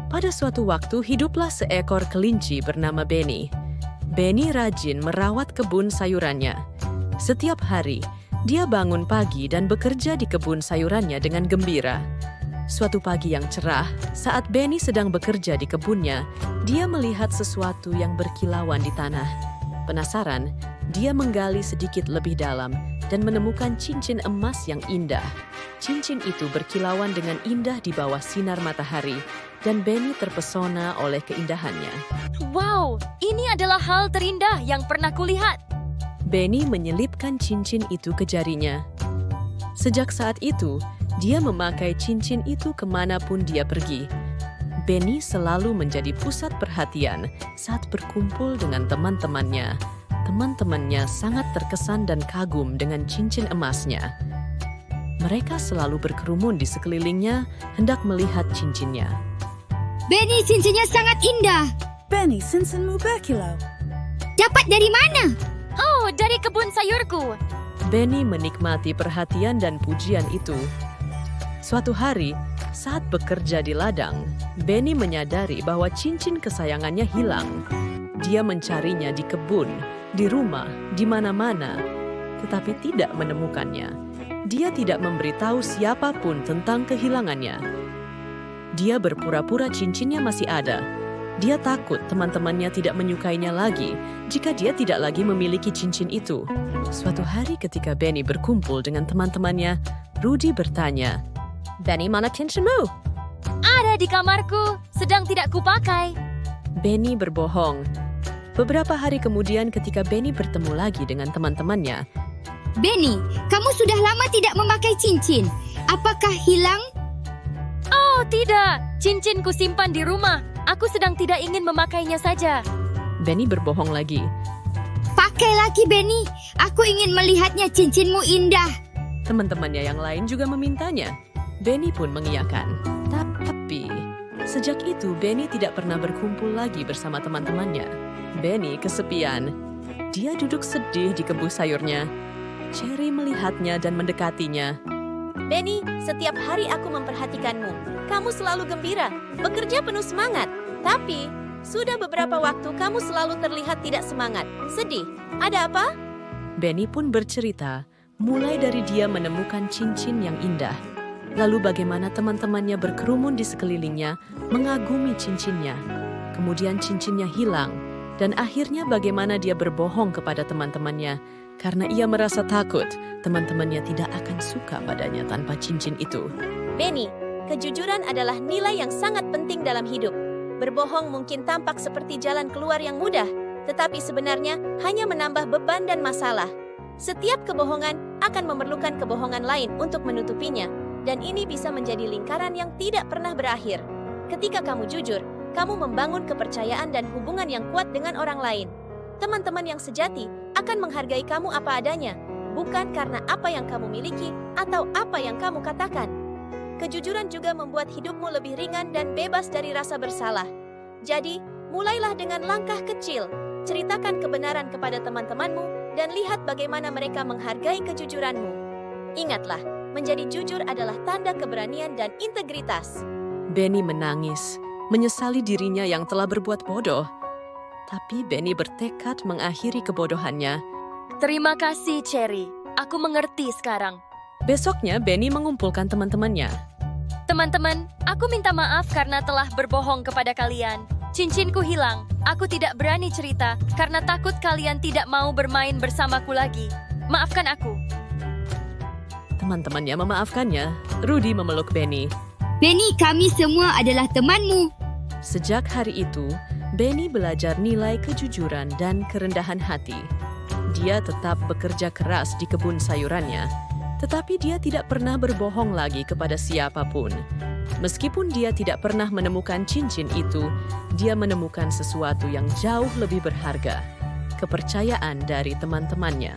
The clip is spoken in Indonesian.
Pada suatu waktu hiduplah seekor kelinci bernama Benny. Benny rajin merawat kebun sayurannya. Setiap hari, dia bangun pagi dan bekerja di kebun sayurannya dengan gembira. Suatu pagi yang cerah, saat Benny sedang bekerja di kebunnya, dia melihat sesuatu yang berkilauan di tanah. Penasaran, dia menggali sedikit lebih dalam dan menemukan cincin emas yang indah. Cincin itu berkilauan dengan indah di bawah sinar matahari, dan Benny terpesona oleh keindahannya. Wow, ini adalah hal terindah yang pernah kulihat. Benny menyelipkan cincin itu ke jarinya. Sejak saat itu, dia memakai cincin itu kemanapun dia pergi. Benny selalu menjadi pusat perhatian saat berkumpul dengan teman-temannya. Teman-temannya sangat terkesan dan kagum dengan cincin emasnya. Mereka selalu berkerumun di sekelilingnya, hendak melihat cincinnya. Benny, cincinnya sangat indah. Benny, cincinmu berkilau. Dapat dari mana? Oh, dari kebun sayurku. Benny menikmati perhatian dan pujian itu. Suatu hari, saat bekerja di ladang, Benny menyadari bahwa cincin kesayangannya hilang. Dia mencarinya di kebun, di rumah, di mana-mana, tetapi tidak menemukannya. Dia tidak memberitahu siapapun tentang kehilangannya. Dia berpura-pura cincinnya masih ada. Dia takut teman-temannya tidak menyukainya lagi jika dia tidak lagi memiliki cincin itu. Suatu hari ketika Benny berkumpul dengan teman-temannya, Rudy bertanya, "Benny, mana cincinmu?" Ada di kamarku, sedang tidak kupakai. Benny berbohong. Beberapa hari kemudian ketika Benny bertemu lagi dengan teman-temannya, Benny, kamu sudah lama tidak memakai cincin. Apakah hilang? Oh, tidak. Cincinku simpan di rumah. Aku sedang tidak ingin memakainya saja. Benny berbohong lagi. Pakai lagi, Benny. Aku ingin melihatnya, cincinmu indah. Teman-temannya yang lain juga memintanya. Benny pun mengiyakan. Tapi, sejak itu Benny tidak pernah berkumpul lagi bersama teman-temannya. Benny kesepian. Dia duduk sedih di kebun sayurnya. Cherry melihatnya dan mendekatinya. Benny, setiap hari aku memperhatikanmu. Kamu selalu gembira, bekerja penuh semangat. Tapi, sudah beberapa waktu kamu selalu terlihat tidak semangat, sedih. Ada apa? Benny pun bercerita, mulai dari dia menemukan cincin yang indah. Lalu bagaimana teman-temannya berkerumun di sekelilingnya, mengagumi cincinnya. Kemudian cincinnya hilang, dan akhirnya bagaimana dia berbohong kepada teman-temannya, karena ia merasa takut teman-temannya tidak akan suka padanya tanpa cincin itu. Benny, kejujuran adalah nilai yang sangat penting dalam hidup. Berbohong mungkin tampak seperti jalan keluar yang mudah, tetapi sebenarnya hanya menambah beban dan masalah. Setiap kebohongan akan memerlukan kebohongan lain untuk menutupinya, dan ini bisa menjadi lingkaran yang tidak pernah berakhir. Ketika kamu jujur, kamu membangun kepercayaan dan hubungan yang kuat dengan orang lain. Teman-teman yang sejati akan menghargai kamu apa adanya, bukan karena apa yang kamu miliki atau apa yang kamu katakan. Kejujuran juga membuat hidupmu lebih ringan dan bebas dari rasa bersalah. Jadi, mulailah dengan langkah kecil. Ceritakan kebenaran kepada teman-temanmu dan lihat bagaimana mereka menghargai kejujuranmu. Ingatlah, menjadi jujur adalah tanda keberanian dan integritas. Benny menangis, menyesali dirinya yang telah berbuat bodoh. Tapi Benny bertekad mengakhiri kebodohannya. Terima kasih, Cherry. Aku mengerti sekarang. Besoknya, Benny mengumpulkan teman-temannya. Teman-teman, aku minta maaf karena telah berbohong kepada kalian. Cincinku hilang. Aku tidak berani cerita karena takut kalian tidak mau bermain bersamaku lagi. Maafkan aku. Teman-temannya memaafkannya. Rudy memeluk Benny. Benny, kami semua adalah temanmu. Sejak hari itu, Benny belajar nilai kejujuran dan kerendahan hati. Dia tetap bekerja keras di kebun sayurannya, tetapi dia tidak pernah berbohong lagi kepada siapapun. Meskipun dia tidak pernah menemukan cincin itu, dia menemukan sesuatu yang jauh lebih berharga, kepercayaan dari teman-temannya.